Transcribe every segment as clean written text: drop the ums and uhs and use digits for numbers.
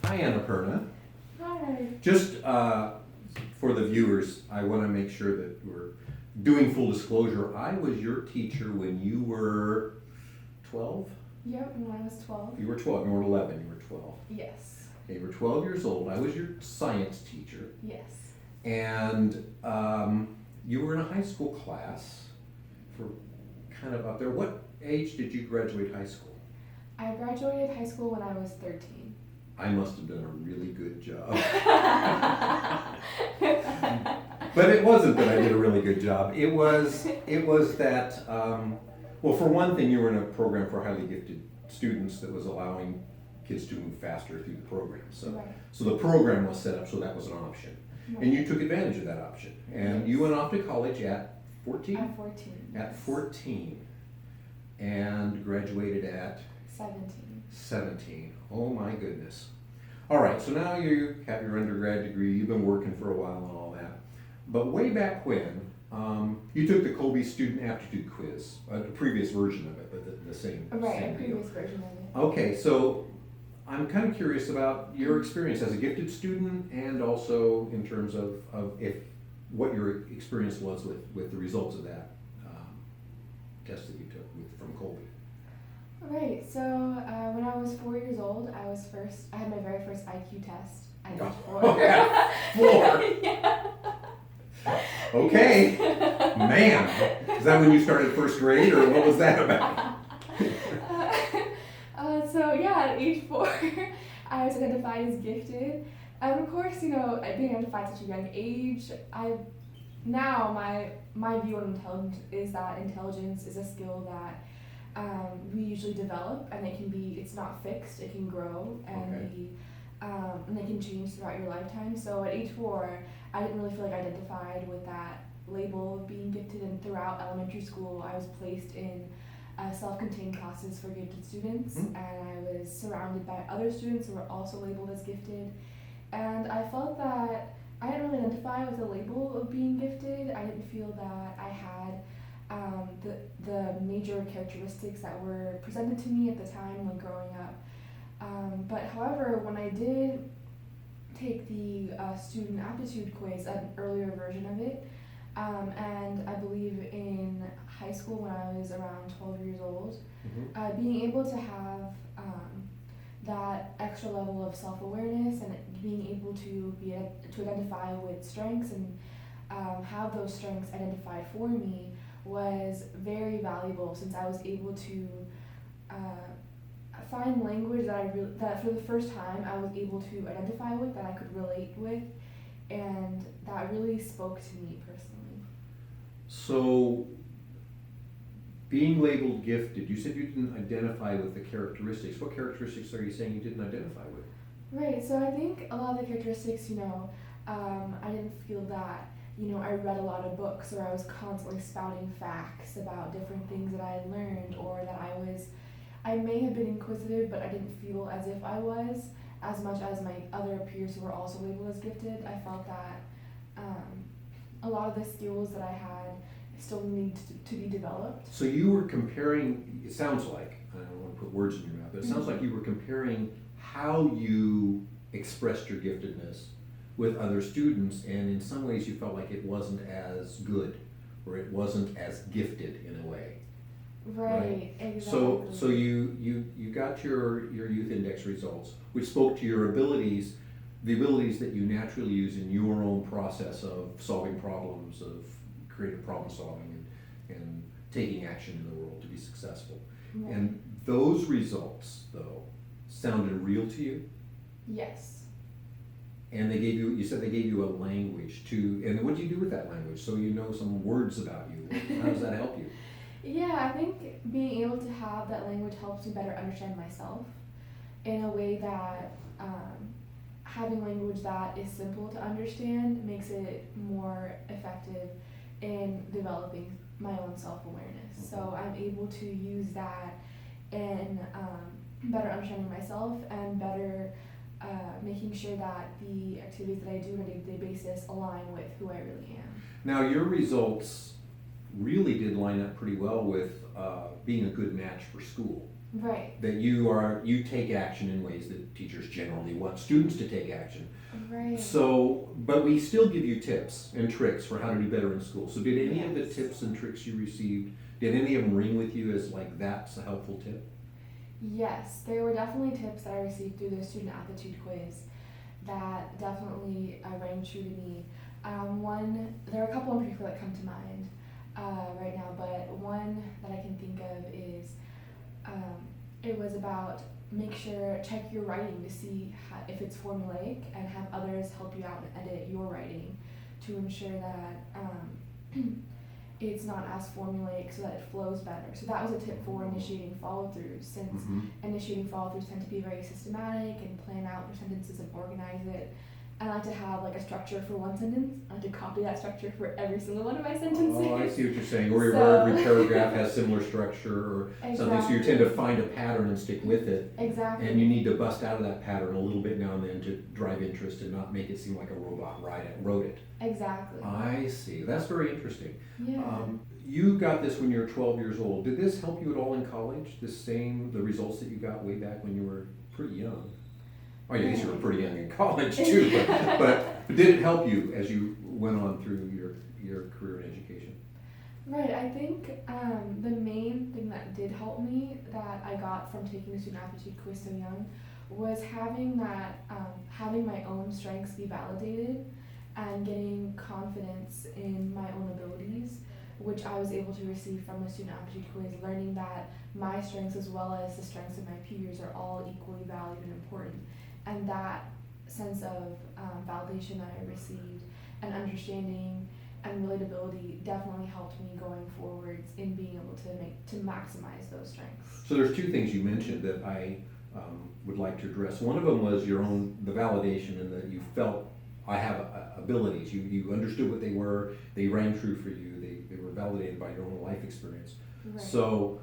Hi, Annapurna. Hi. Just for the viewers, I want to make sure that we're doing full disclosure. I was your teacher when you were 12? Yep, when I was 12. You were 12. You weren't 11. You were 12. Yes. Okay, you were 12 years old. I was your science teacher. Yes. And you were in a high school class for kind of up there. What age did you graduate high school? I graduated high school when I was 13. I must have done a really good job. But it wasn't that I did a really good job. It was that, well, for one thing, you were in a program for highly gifted students that was allowing kids to move faster through the program. So, Right. so the program was set up so that was an option. Right. And you took advantage of that option. And Yes. you went off to college at 14? At 14. At 14. And graduated at? 17. 17. Oh my goodness. All right, so now you have your undergrad degree, you've been working for a while and all that. But way back when, you took the Kolbe Student Aptitude Quiz, a previous version of it, but the same. Right, same a previous version of it. Okay, so I'm kind of curious about your experience as a gifted student and also in terms of what your experience was with the results of that test that you took from Kolbe. Right, so when I was 4 years old, I had my very first IQ test at age 4. Oh, yeah, 4? Yeah. Okay, man, is that when you started first grade or what was that about? So yeah, at age 4, I was identified as gifted. And of course, being identified at such a young age, my view on intelligence is that intelligence is a skill that we usually develop, and it's not fixed, it can grow, and Okay. and it can change throughout your lifetime. So at age 4, I didn't really feel like I identified with that label of being gifted, and throughout elementary school, I was placed in self-contained classes for gifted students, Mm-hmm. and I was surrounded by other students who were also labeled as gifted, and I felt that I didn't really identify with the label of being gifted. I didn't feel that I had the major characteristics that were presented to me at the time when growing up. But however, when I did take the student aptitude quiz, an earlier version of it, and I believe in high school when I was around 12 years old, Mm-hmm. being able to have that extra level of self-awareness and being able to identify with strengths and have those strengths identified for me was very valuable, since I was able to find language that for the first time I was able to identify with, that I could relate with, and that really spoke to me personally. So, being labeled gifted, you said you didn't identify with the characteristics. What characteristics are you saying you didn't identify with? Right, so I think a lot of the characteristics, I didn't feel that, I read a lot of books, or I was constantly spouting facts about different things that I had learned, or that I may have been inquisitive, but I didn't feel as if I was, as much as my other peers who were also labeled as gifted. I felt that a lot of the skills that I had still need to be developed. So you were comparing, it sounds like, I don't want to put words in your mouth, but it sounds Mm-hmm. like you were comparing how you expressed your giftedness with other students, and in some ways you felt like it wasn't as good, or it wasn't as gifted in a way. Right, exactly. So you got your youth index results, which spoke to your abilities, the abilities that you naturally use in your own process of solving problems, of creative problem solving, and taking action in the world to be successful. Right. And those results, though, sounded real to you? Yes. And you said they gave you a language to, and what do you do with that language? So you know some words about you. How does that help you? Yeah, I think being able to have that language helps me better understand myself in a way that having language that is simple to understand makes it more effective in developing my own self-awareness. So I'm able to use that in better understanding myself, and better making sure that the activities that I do on a day-to-day basis align with who I really am. Now, your results really did line up pretty well with being a good match for school. Right. That you take action in ways that teachers generally want students to take action. Right. So, but we still give you tips and tricks for how to do better in school. So did any of the Yes. tips and tricks you received, did any of them ring with you as like that's a helpful tip? Yes, there were definitely tips that I received through the student aptitude quiz that definitely rang true to me. There are a couple in particular that come to mind right now, but one that I can think of is it was about check your writing to see if it's formulaic and have others help you out and edit your writing to ensure that it's not as formulaic so that it flows better. So that was a tip for initiating follow-throughs, since initiating follow-throughs tend to be very systematic and plan out your sentences and organize it. I like to have like a structure for one sentence. I like to copy that structure for every single one of my sentences. Oh, I see what you're saying. Or So- every paragraph has similar structure or something, so you tend to find a pattern and stick with it. Exactly. And you need to bust out of that pattern a little bit now and then to drive interest and not make it seem like a robot wrote it. Exactly. I see. That's very interesting. Yeah. You got this when you were 12 years old. Did this help you at all in college? The results that you got way back when you were pretty young? Oh, I guess you were pretty young in college too, but did it help you as you went on through your career in education? Right, I think the main thing that did help me that I got from taking the student aptitude quiz so young was having my own strengths be validated and getting confidence in my own abilities, which I was able to receive from the student aptitude quiz, learning that my strengths as well as the strengths of my peers are all equally valued and important. And that sense of validation that I received and understanding and relatability definitely helped me going forwards in being able to maximize those strengths. So there's two things you mentioned that I would like to address. One of them was the validation, and that you felt I have abilities. You understood what they were. They rang true for you. They were validated by your own life experience. Right. So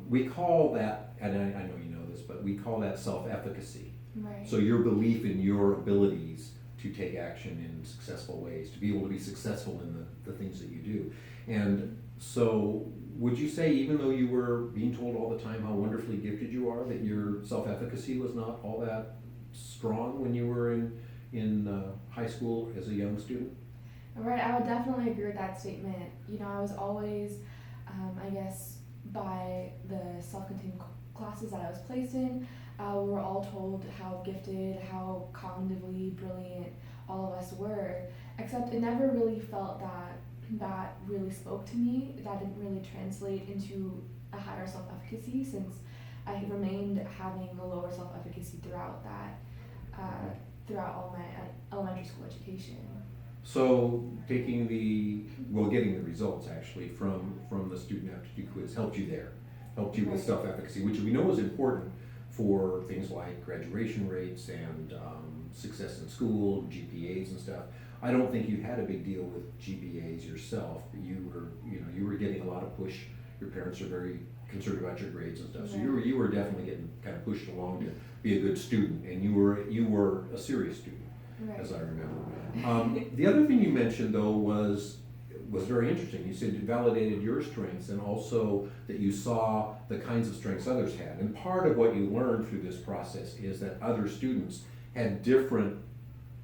we call that, and I know you know this, but we call that self-efficacy. Right. So your belief in your abilities to take action in successful ways, to be able to be successful in the things that you do. And so would you say, even though you were being told all the time how wonderfully gifted you are, that your self-efficacy was not all that strong when you were in high school as a young student? Right, I would definitely agree with that statement. You know, I was always, I guess, by the self-contained classes that I was placed in, we were all told how gifted, how cognitively brilliant all of us were, except it never really felt that really spoke to me. That didn't really translate into a higher self-efficacy, since I remained having a lower self-efficacy throughout all my elementary school education. So getting the results actually from the student aptitude quiz helped you with Right. self-efficacy, which we know is important for things like graduation rates and success in school, GPAs and stuff. I don't think you had a big deal with GPAs yourself, but you were getting a lot of push. Your parents are very concerned about your grades and stuff, so you were definitely getting kind of pushed along to be a good student, and you were a serious student, Right. as I remember. The other thing you mentioned though was very interesting. You said it validated your strengths, and also that you saw the kinds of strengths others had. And part of what you learned through this process is that other students had different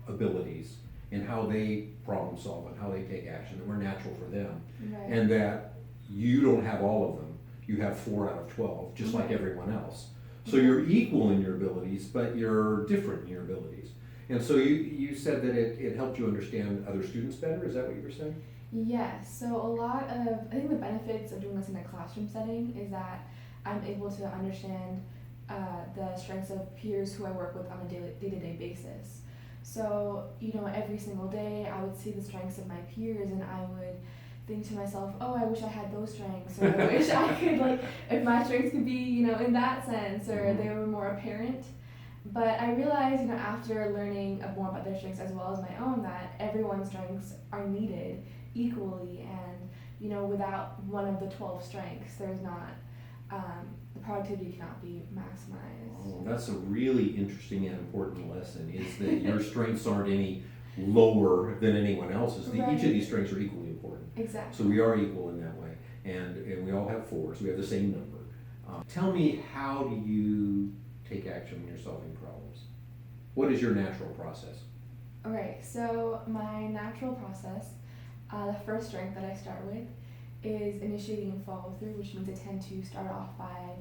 abilities in how they problem solve and how they take action that were natural for them. Right. And that you don't have all of them. You have 4 out of 12, just like Right. everyone else. So you're equal in your abilities, but you're different in your abilities. And so you said that it helped you understand other students better. Is that what you were saying? Yes, so I think the benefits of doing this in a classroom setting is that I'm able to understand the strengths of peers who I work with on a day-to-day basis. So, every single day I would see the strengths of my peers, and I would think to myself, oh, I wish I had those strengths, or I wish I could, if my strengths could be, in that sense, or they were more apparent. But I realized, after learning more about their strengths as well as my own, that everyone's strengths are needed equally, and without one of the 12 strengths, there's not the productivity cannot be maximized. Oh, that's a really interesting and important lesson, is that your strengths aren't any lower than anyone else's. Right. Each of these strengths are equally important. Exactly. So we are equal in that and we all have 4, so we have the same number. Tell me, how do you take action when you're solving problems? What is your natural process? Okay, so my natural process, the first strength that I start with is initiating and follow through, which means I tend to start off by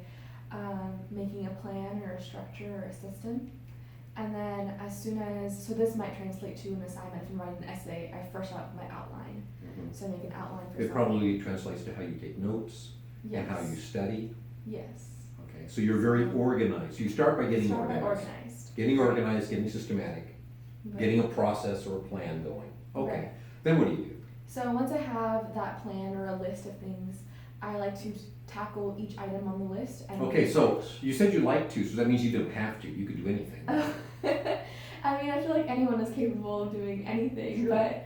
making a plan or a structure or a system. And then so this might translate to an assignment. If I'm writing an essay, I first start with my outline. Mm-hmm. So I make an outline for It something. probably translates to how you take notes Yes. and how you study. Yes. Okay, so you're very organized. You start by getting Start by organized. organized. Getting organized, getting systematic, Right. getting a process or a plan going. Okay, Right. then what do you do? So once I have that plan or a list of things, I like to tackle each item on the list. And Okay, so you said you like to, so that means you don't have to. You could do anything. I mean, I feel like anyone is capable of doing anything, Sure. but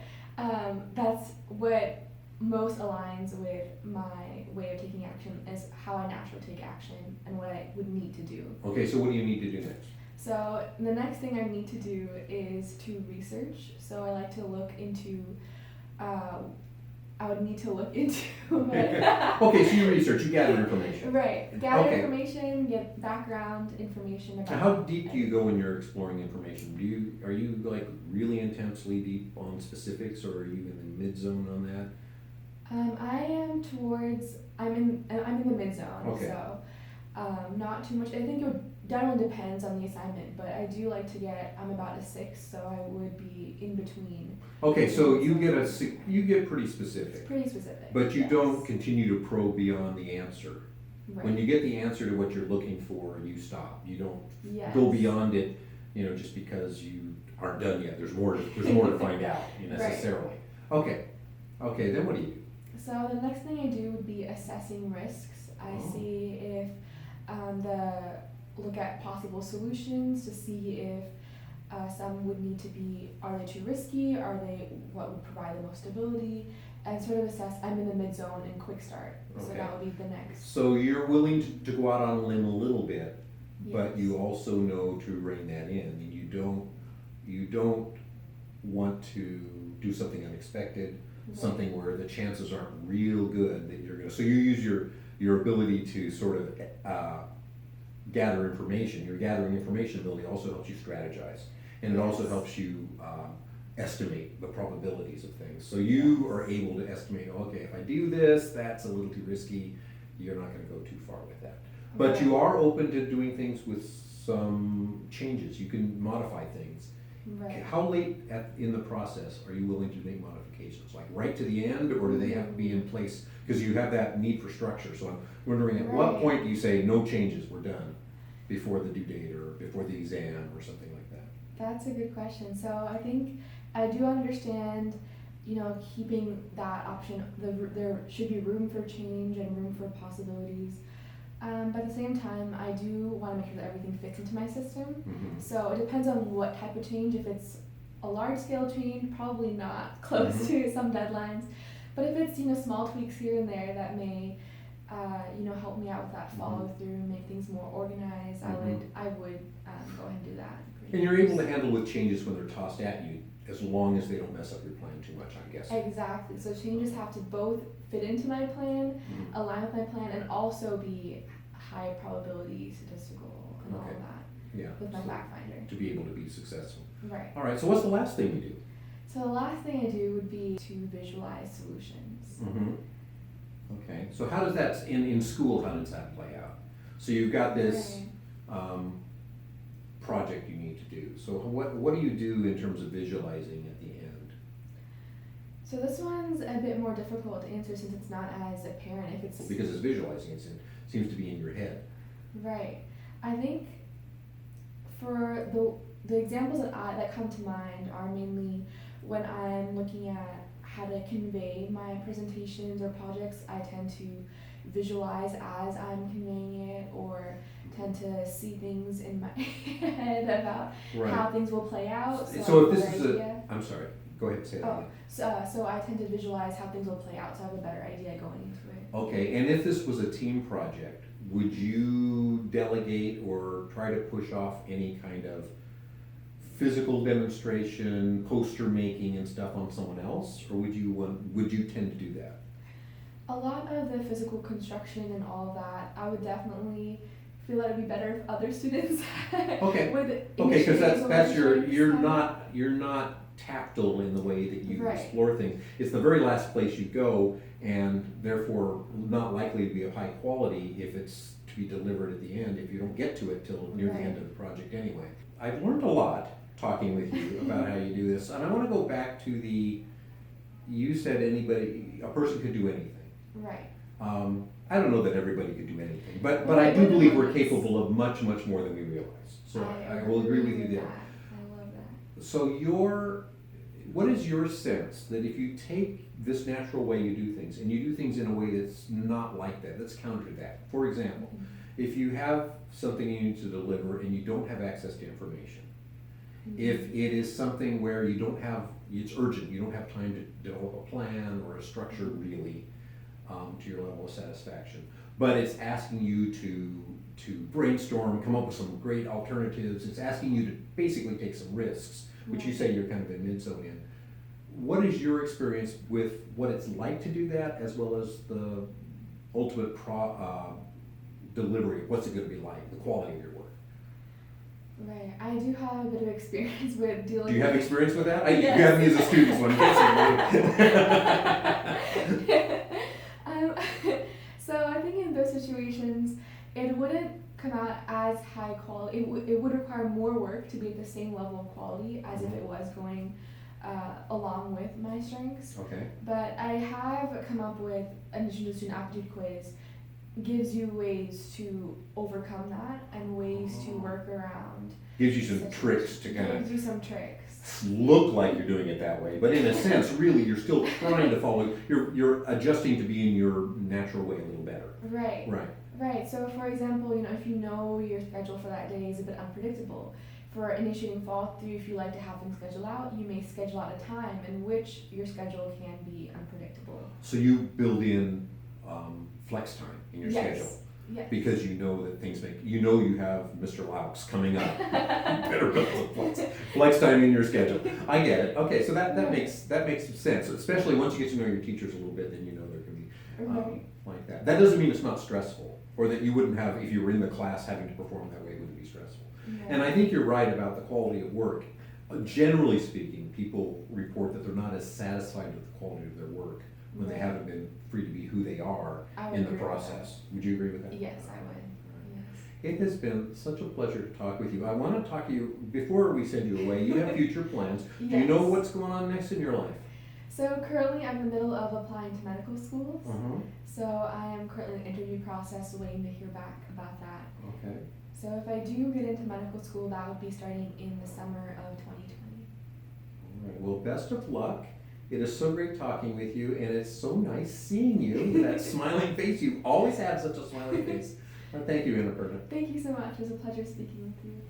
that's what most aligns with my way of taking action, is how I naturally take action and what I would need to do. Okay, so what do you need to do next? So the next thing I need to do is to research. So I like to look into, I would need to look into Okay, so you research, you gather information. Right, gather Okay. information, get background information about. Now, how deep do you go when you're exploring information? Are you like really intensely deep on specifics, or are you in the mid zone on that? I'm in the mid zone, Okay. so not too much. I think it definitely depends on the assignment, but I do like to I'm about a 6, so I would be in between. Okay, so you get pretty It's specific, pretty specific. but you yes. don't continue to probe beyond the answer. Right. When you get the answer to what you're looking for, you stop. You don't yes. go beyond it, just because you aren't done yet. There's more to find out, necessarily. Okay, then what do you do? So the next thing I do would be assessing risks. I see if look at possible solutions to see if some would need to be, are they too risky? What would provide the most stability? And sort of assess, I'm in the mid zone and quick start. So Okay. that would be the next. So you're willing to go out on a limb a little bit, but Yes. you also know to rein that in, and you don't want to do something unexpected, Right. something where the chances aren't real good that you're gonna. So you use your ability to sort of gather information. Your gathering information ability also helps you strategize, and it also Yes. helps you estimate the probabilities of things. So you are able to estimate, okay, if I do this, that's a little too risky. You're not going to go too far with that. But Right. you are open to doing things with some changes. You can modify things. Right. How late in the process are you willing to make modifications? Like right to the end, or do they have to be in place? Because you have that need for structure. So I'm wondering, at what Right. point do you say no changes, we're done, before the due date or before the exam or something like that? That's a good question. So I think I do understand, keeping that option. There should be room for change and room for possibilities. But at the same time, I do want to make sure that everything fits into my system. Mhm. So it depends on what type of change. If it's a large scale change, probably not close to some deadlines. But if it's small tweaks here and there that may help me out with that follow through, make things more organized, I would go ahead and do that. And you're able to handle with changes when they're tossed at you, as long as they don't mess up your plan too much, I'm guessing. Exactly. So changes have to both fit into my plan, Mhm. align with my plan, and also be high probability statistical and all Okay. of that Yeah. with my so fact finder. to be able to be successful. Right. All right. So what's the last thing you do? So the last thing I do would be to visualize solutions. Mm-hmm. Okay. So how does that in school? How does that play out? So you've got this project you need to do. So what do you do in terms of visualizing at the end? So this one's a bit more difficult to answer since it's not as apparent if it's Because it's visualizing, it seems to be in your head. right. I think for the examples that come to mind are mainly when I'm looking at how to convey my presentations or projects. I tend to visualize as I'm conveying it, or tend to see things in my head about how things will play out. So I if have this a is better idea. I'm sorry, go ahead and say that again. So I tend to visualize how things will play out, so I have a better idea going into it. Okay, and if this was a team project, would you delegate or try to push off any kind of physical demonstration, poster making and stuff on someone else, or would you tend to do that? A lot of the physical construction and all that, I would definitely feel that it'd be better if other students Okay. would Okay, initiate because the that's your, learning you're not tactile in the way that you Right. explore things. It's the very last place you go, and therefore not likely to be of high quality if it's to be delivered at the end, if you don't get to it till near the Right. end of the project anyway. I've learned a lot talking with you about how you do this, and I want to go back to you said a person could do anything. Right. I don't know that everybody could do anything, but Well, I do believe we're yes. capable of much, much more than we realize. So I will agree with you there. That. I love that. So what is your sense that if you take this natural way you do things and you do things in a way that's not like that, that's counter to that? For example, if you have something you need to deliver and you don't have access to information, if it is something where you don't have, it's urgent, you don't have time to develop a plan or a structure really to your level of satisfaction, but it's asking you to brainstorm, come up with some great alternatives, it's asking you to basically take some risks, which you say you're kind of in mid-zone in. What is your experience with what it's like to do that, as well as the ultimate delivery? What's it going to be like, the quality of your work? Right. I do have a bit of experience with dealing. Do you have experience with that? Yes. You have me as a student, so I'm guessing. So I think in those situations, it wouldn't come out as high quality. It would require more work to be at the same level of quality as if it was going along with my strengths. Okay. But I have come up with an addition to student aptitude quiz gives you ways to overcome that and ways to work around. Gives you some tricks to kind Gives you some tricks. of look like you're doing it that way, but in a sense, really, you're still trying to follow. You're adjusting to be in your natural way a little better. Right. Right. Right. So, for example, if you know your schedule for that day is a bit unpredictable, for initiating follow through, if you like to have things scheduled out, you may schedule out a time in which your schedule can be unpredictable. So you build in flex time in your Yes. schedule. Yes. Because you know that you have Mr. Loucks coming up. You better build flex time in your schedule. I get it. Okay, so that makes sense. Especially once you get to know your teachers a little bit, then you know there can be like that. That doesn't mean it's not stressful, or that you wouldn't have, if you were in the class having to perform that way, it wouldn't be stressful. And I think you're right about the quality of work. Generally speaking, people report that they're not as satisfied with the quality of their work when they haven't been free to be who they are in the process. Would you agree with that? Yes, I would. Yes. It has been such a pleasure to talk with you. I want to talk to you, before we send you away, you have future plans. Yes. Do you know what's going on next in your life? So currently I'm in the middle of applying to medical schools. Uh-huh. So I am currently in the interview process waiting to hear back about that. Okay. So if I do get into medical school, that would be starting in the summer of 2020. All right. Well, best of luck. It is so great talking with you, and it's so nice seeing you with that smiling face. You always have such a smiling face. Thank you, Annapurna. Thank you so much. It was a pleasure speaking with you.